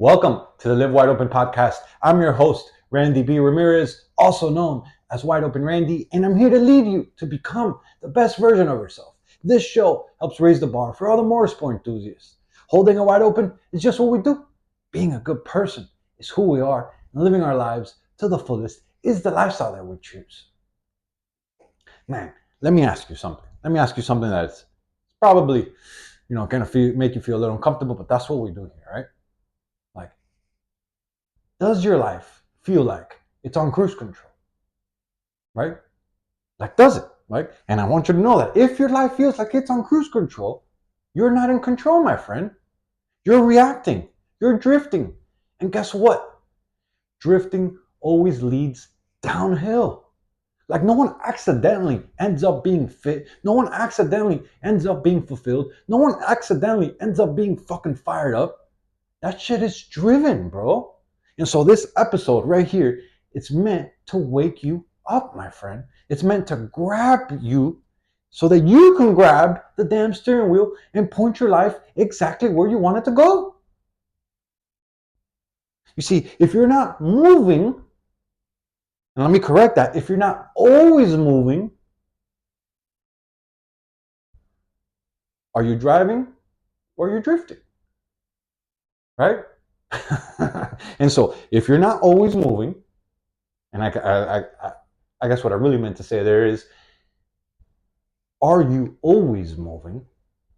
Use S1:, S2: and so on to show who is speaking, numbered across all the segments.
S1: Welcome to the Live Wide Open podcast. I'm your host, Randy B. Ramirez, also known as Wide Open Randy, and I'm here to lead you to become the best version of yourself. This show helps raise the bar for all the motorsport enthusiasts. Holding it wide open is just what we do. Being a good person is who we are, and living our lives to the fullest is the lifestyle that we choose. Man, let me ask you something. Let me ask you something that's probably, gonna make you feel a little uncomfortable, but that's what we do here, right? Like, does your life feel like it's on cruise control? Right? Like, does it? Right? And I want you to know that if your life feels like it's on cruise control, you're not in control, my friend. You're reacting. You're drifting. And guess what? Drifting always leads downhill. Like, no one accidentally ends up being fit. No one accidentally ends up being fulfilled. No one accidentally ends up being fucking fired up. That shit is driven, bro. And so this episode right here, it's meant to wake you up, my friend. It's meant to grab you so that you can grab the damn steering wheel and point your life exactly where you want it to go. You see, if you're not moving, and let me correct that, if you're not always moving, are you driving or are you drifting? Right? And so if you're not always moving, and I guess what I really meant to say there is, are you always moving?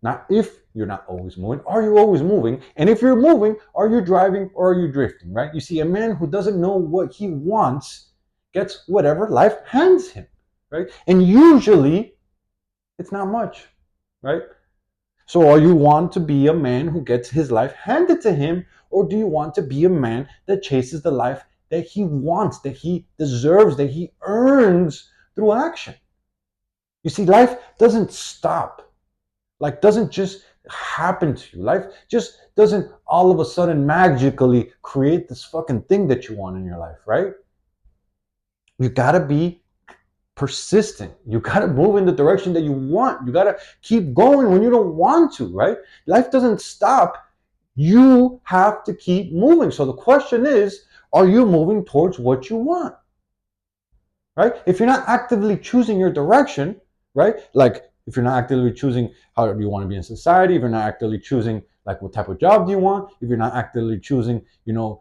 S1: Not if you're not always moving, are you always moving? And if you're moving, are you driving or are you drifting, right? You see, a man who doesn't know what he wants gets whatever life hands him, right? And usually it's not much, right? So are you want to be a man who gets his life handed to him, or do you want to be a man that chases the life that he wants, that he deserves, that he earns through action? You see, life doesn't stop. Life doesn't just happen to you. Life just doesn't all of a sudden magically create this fucking thing that you want in your life, right? You gotta be persistent. You gotta move in the direction that you want. You gotta keep going when you don't want to, right? Life doesn't stop. You have to keep moving. So the question is, are you moving towards what you want? Right? If you're not actively choosing your direction, right? Like, if you're not actively choosing how you want to be in society, if you're not actively choosing like what type of job do you want, if you're not actively choosing,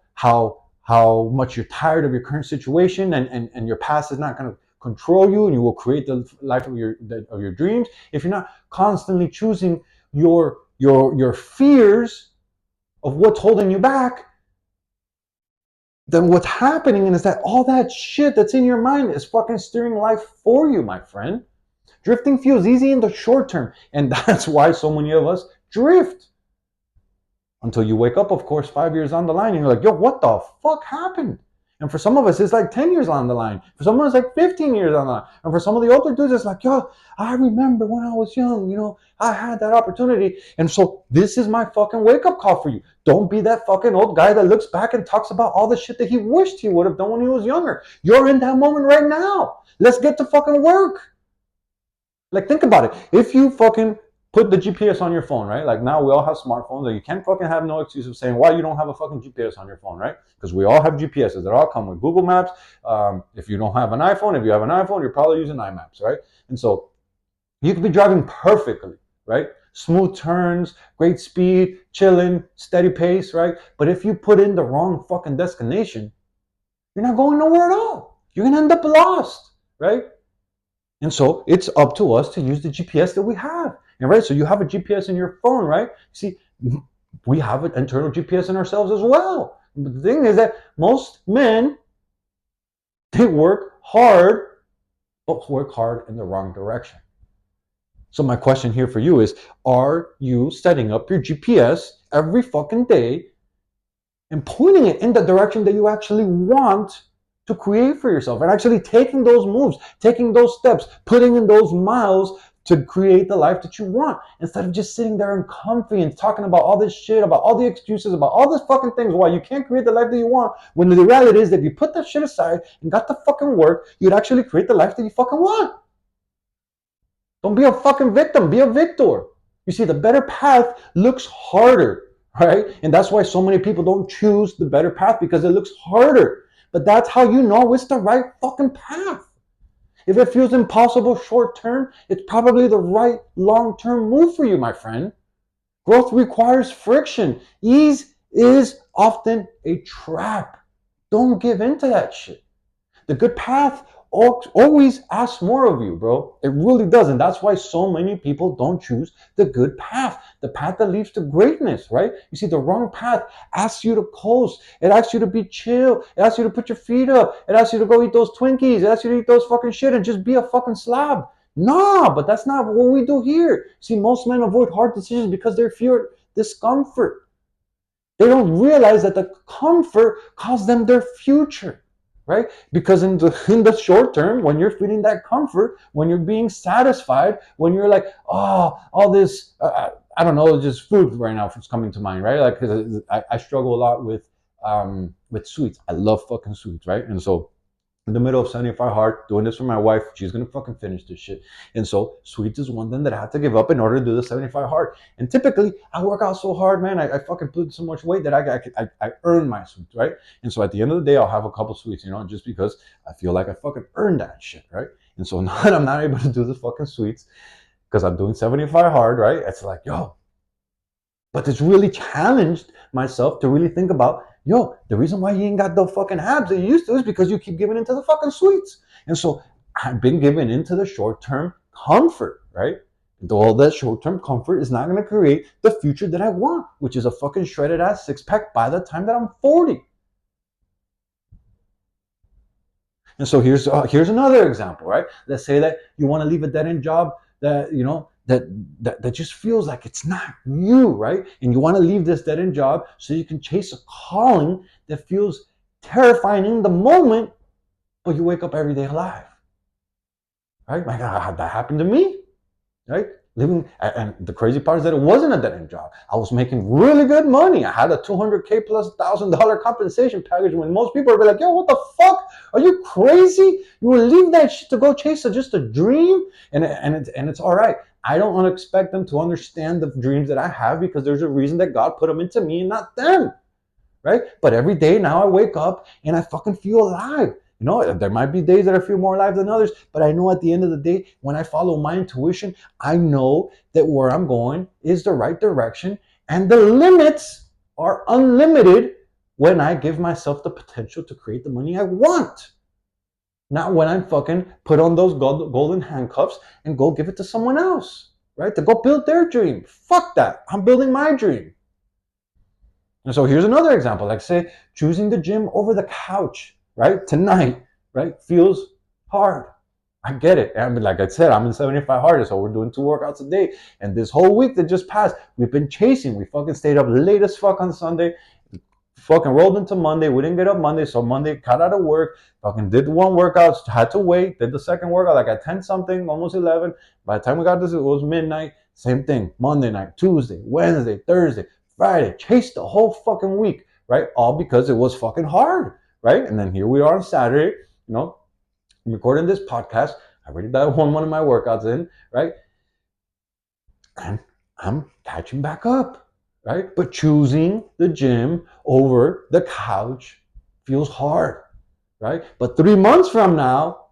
S1: how much you're tired of your current situation, and your past is not going to control you, and you will create the life of your dreams. If you're not constantly choosing your fears of what's holding you back, then what's happening is that all that shit that's in your mind is fucking steering life for you, my friend. Drifting feels easy in the short term, and that's why so many of us drift. Until you wake up, of course, 5 years on the line, and you're like, yo, what the fuck happened? And for some of us, it's like 10 years on the line. For some of us, like 15 years on the line. And for some of the older dudes, it's like, yo, I remember when I was young, I had that opportunity. And so this is my fucking wake-up call for you. Don't be that fucking old guy that looks back and talks about all the shit that he wished he would have done when he was younger. You're in that moment right now. Let's get to fucking work. Like, think about it. If you fucking put the GPS on your phone, right? Like, now we all have smartphones, and you can't fucking have no excuse of saying why you don't have a fucking GPS on your phone, right? Because we all have GPSs. They all come with Google Maps. If you don't have an iPhone, if you have an iPhone, you're probably using iMaps, right? And so you could be driving perfectly, right? Smooth turns, great speed, chilling, steady pace, right? But if you put in the wrong fucking destination, you're not going nowhere at all. You're going to end up lost, right? And so it's up to us to use the GPS that we have. And right, so you have a GPS in your phone, right? See, we have an internal GPS in ourselves as well. But the thing is that most men, they work hard, but work hard in the wrong direction. So my question here for you is, are you setting up your GPS every fucking day and pointing it in the direction that you actually want to create for yourself, and actually taking those moves, taking those steps, putting in those miles to create the life that you want, instead of just sitting there and comfy and talking about all this shit, about all the excuses, about all these fucking things why you can't create the life that you want, when the reality is that if you put that shit aside and got to fucking work, you'd actually create the life that you fucking want. Don't be a fucking victim, be a victor. You see, the better path looks harder, right? And that's why so many people don't choose the better path, because it looks harder. But that's how you know it's the right fucking path. If it feels impossible short term, it's probably the right long term move for you, my friend. Growth requires friction. Ease is often a trap. Don't give in to that shit. The good path always asks more of you, bro. It really does. And that's why so many people don't choose the good path, the path that leads to greatness, right? You see, the wrong path asks you to coast. It asks you to be chill. It asks you to put your feet up. It asks you to go eat those Twinkies. It asks you to eat those fucking shit and just be a fucking slob. Nah, but that's not what we do here. See, most men avoid hard decisions because they fear discomfort. They don't realize that the comfort costs them their future, right? Because in the short term, when you're feeling that comfort, when you're being satisfied, when you're like, oh, all this, I don't know, just food right now is coming to mind, right? Like, 'cause I struggle a lot with sweets. I love fucking sweets, right? And so in the middle of 75 hard, doing this for my wife. She's gonna fucking finish this shit. And so sweets is one thing that I had to give up in order to do the 75 hard. And typically I work out so hard, man. I fucking put so much weight that I earn my sweets, right? And so at the end of the day, I'll have a couple sweets, just because I feel like I fucking earned that shit, right? And so now that I'm not able to do the fucking sweets because I'm doing 75 hard, right? It's like, yo, but it's really challenged myself to really think about, yo, the reason why you ain't got the fucking abs that you used to is because you keep giving into the fucking sweets. And so I've been giving into the short-term comfort, right? All that short-term comfort is not going to create the future that I want, which is a fucking shredded ass six-pack by the time that I'm 40. And so here's another example, right? Let's say that you want to leave a dead-end job that that just feels like it's not you, right? And you want to leave this dead-end job so you can chase a calling that feels terrifying in the moment, but you wake up every day alive, right? My God, that happened to me, right? Living, and the crazy part is that it wasn't a dead-end job. I was making really good money. I had a $200K plus $1,000 compensation package. When most people are like, "Yo, what the fuck? Are you crazy? You will leave that shit to go chase just a dream?" And it's all right. I don't expect them to understand the dreams that I have, because there's a reason that God put them into me and not them, right? But every day now I wake up and I fucking feel alive. There might be days that I feel more alive than others, but I know at the end of the day, when I follow my intuition, I know that where I'm going is the right direction, and the limits are unlimited when I give myself the potential to create the money I want. Not when I'm fucking put on those golden handcuffs and go give it to someone else, right? To go build their dream. Fuck that. I'm building my dream. And so here's another example. Like, say, choosing the gym over the couch, right? Tonight, right? Feels hard. I get it. And like I said, I'm in 75 hard, so we're doing 2 workouts a day. And this whole week that just passed, we've been chasing. We fucking stayed up late as fuck on Sunday. Fucking rolled into Monday. We didn't get up Monday, so Monday cut out of work. Fucking did one workout, had to wait. Did the second workout like at 10 something, almost 11. By the time we got this, it was midnight. Same thing. Monday night, Tuesday, Wednesday, Thursday, Friday. Chased the whole fucking week, right? All because it was fucking hard, right? And then here we are on Saturday, I'm recording this podcast. I already got one of my workouts in, right? And I'm catching back up. Right? But choosing the gym over the couch feels hard, right? But 3 months from now,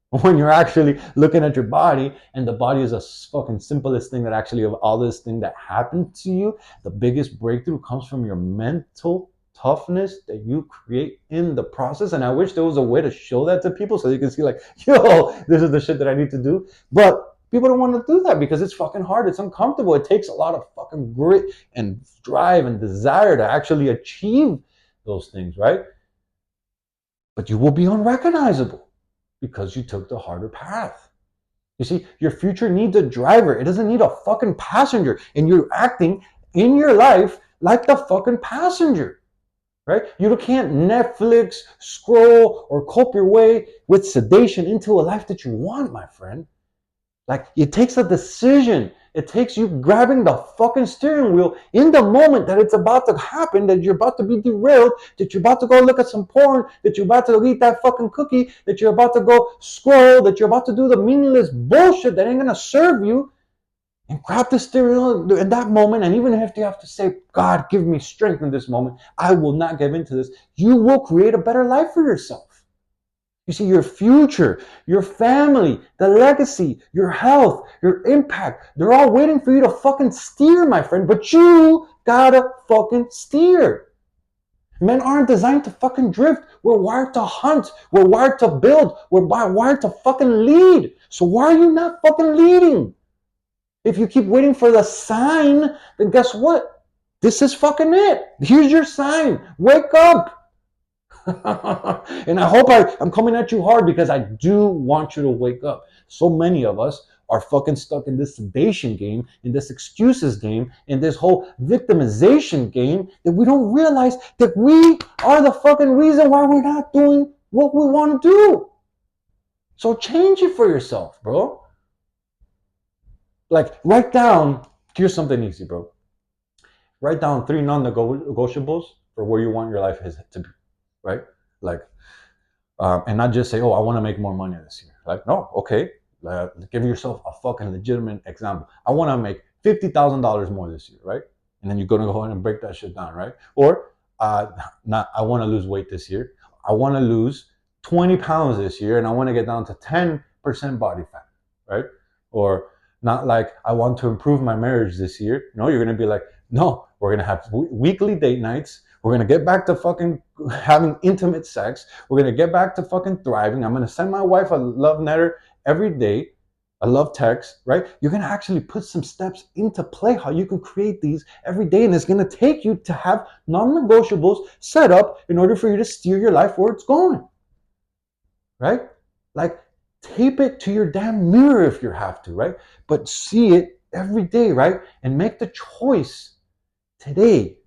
S1: when you're actually looking at your body, and the body is a fucking simplest thing that actually, of all this thing that happened to you, the biggest breakthrough comes from your mental toughness that you create in the process. And I wish there was a way to show that to people so you can see, like, yo, this is the shit that I need to do. But people don't want to do that because it's fucking hard. It's uncomfortable. It takes a lot of fucking grit and drive and desire to actually achieve those things, right? But you will be unrecognizable because you took the harder path. You see, your future needs a driver. It doesn't need a fucking passenger. And you're acting in your life like the fucking passenger, right? You can't Netflix, scroll, or cope your way with sedation into a life that you want, my friend. Like, it takes a decision. It takes you grabbing the fucking steering wheel in the moment that it's about to happen, that you're about to be derailed, that you're about to go look at some porn, that you're about to eat that fucking cookie, that you're about to go scroll, that you're about to do the meaningless bullshit that ain't gonna serve you. and grab the steering wheel in that moment. And even if you have to say, God, give me strength in this moment, I will not give into this. You will create a better life for yourself. You see, your future, your family, the legacy, your health, your impact, they're all waiting for you to fucking steer, my friend. But you gotta fucking steer. Men aren't designed to fucking drift. We're wired to hunt. We're wired to build. We're wired to fucking lead. So why are you not fucking leading? If you keep waiting for the sign, then guess what? This is fucking it. Here's your sign. Wake up. And I hope I'm coming at you hard because I do want you to wake up. So many of us are fucking stuck in this sedation game, in this excuses game, in this whole victimization game that we don't realize that we are the fucking reason why we're not doing what we want to do. So change it for yourself, bro. Like, write down, here's something easy, bro. Write down 3 non-negotiables for where you want your life to be, right? Like, and not just say, oh, I want to make more money this year. Like, no, okay. Give yourself a fucking legitimate example. I want to make $50,000 more this year, right? And then you're going to go ahead and break that shit down, right? Or, I want to lose weight this year. I want to lose 20 pounds this year, and I want to get down to 10% body fat, right? Or, not like, I want to improve my marriage this year. No, you're going to be like, no, we're going to have weekly date nights. We're going to get back to fucking having intimate sex. We're going to get back to fucking thriving. I'm going to send my wife a love letter every day, a love text, right? You're going to actually put some steps into play how you can create these every day. And it's going to take you to have non-negotiables set up in order for you to steer your life where it's going, right? Like, tape it to your damn mirror if you have to, right? But see it every day, right? And make the choice today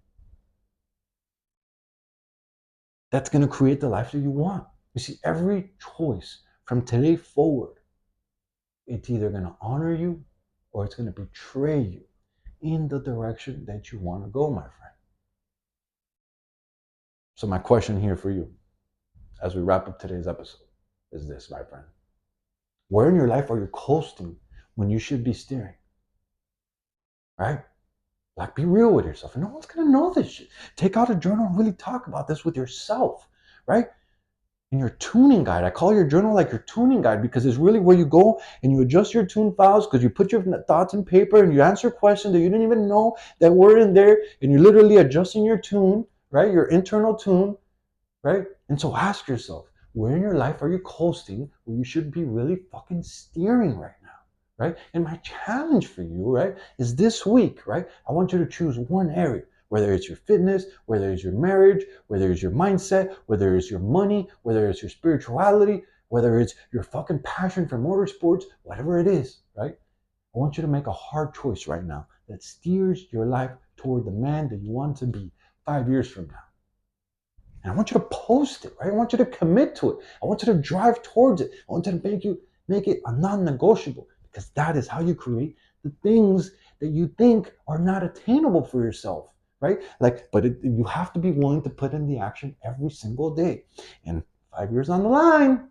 S1: that's going to create the life that you want. You see, every choice from today forward, it's either going to honor you or it's going to betray you in the direction that you want to go, my friend. So my question here for you, as we wrap up today's episode, is this, my friend. Where in your life are you coasting when you should be steering? Right? Like, be real with yourself. And no one's going to know this shit. Take out a journal and really talk about this with yourself, right? In your tuning guide. I call your journal like your tuning guide because it's really where you go and you adjust your tune files because you put your thoughts in paper and you answer questions that you didn't even know that were in there, and you're literally adjusting your tune, right? Your internal tune, right? And so ask yourself, where in your life are you coasting where you should be really fucking steering right now? Right? And my challenge for you, right, is this week, right? I want you to choose one area, whether it's your fitness, whether it's your marriage, whether it's your mindset, whether it's your money, whether it's your spirituality, whether it's your fucking passion for motorsports, whatever it is, right? I want you to make a hard choice right now that steers your life toward the man that you want to be 5 years from now. And I want you to post it, right? I want you to commit to it. I want you to drive towards it. I want you to make it a non-negotiable, because that is how you create the things that you think are not attainable for yourself, right? Like, but you have to be willing to put in the action every single day. And 5 years on the line,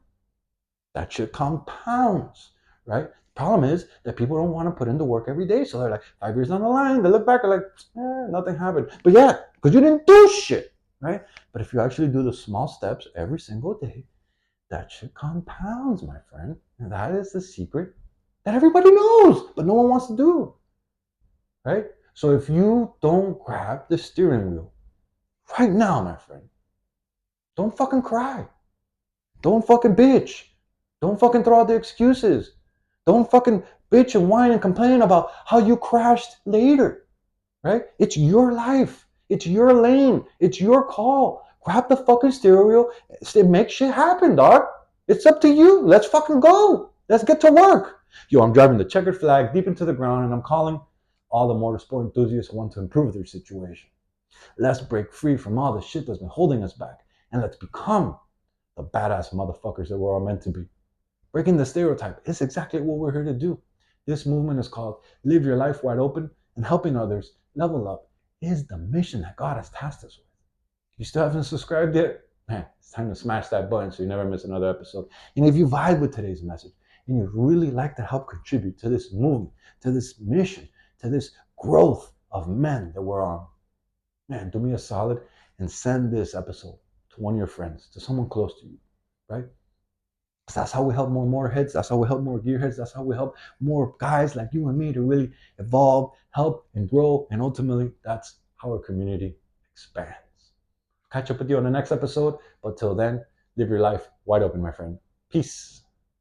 S1: that shit compounds, right? The problem is that people don't want to put in the work every day. So they're like, 5 years on the line, they look back and like, nothing happened. But yeah, because you didn't do shit. Right? But if you actually do the small steps every single day, that shit compounds, my friend. And that is the secret that everybody knows, but no one wants to do. Right? So if you don't grab the steering wheel right now, my friend, don't fucking cry. Don't fucking bitch. Don't fucking throw out the excuses. Don't fucking bitch and whine and complain about how you crashed later. Right? It's your life. It's your lane. It's your call. Grab the fucking steering wheel. Make shit happen, dog. It's up to you. Let's fucking go. Let's get to work. Yo, I'm driving the checkered flag deep into the ground, and I'm calling all the motorsport enthusiasts who want to improve their situation. Let's break free from all the shit that's been holding us back, and let's become the badass motherfuckers that we're all meant to be. Breaking the stereotype is exactly what we're here to do. This movement is called Live Your Life Wide Open, and helping others level up is the mission that God has tasked us with. If you still haven't subscribed yet, man, it's time to smash that button so you never miss another episode. And if you vibe with today's message and you'd really like to help contribute to this movement, to this mission, to this growth of men that we're on, man, do me a solid and send this episode to one of your friends, to someone close to you, right? That's how we help more motorheads. That's how we help more gearheads. That's how we help more guys like you and me to really evolve, help, and grow. And ultimately, that's how our community expands. Catch up with you on the next episode. But till then, live your life wide open, my friend. Peace.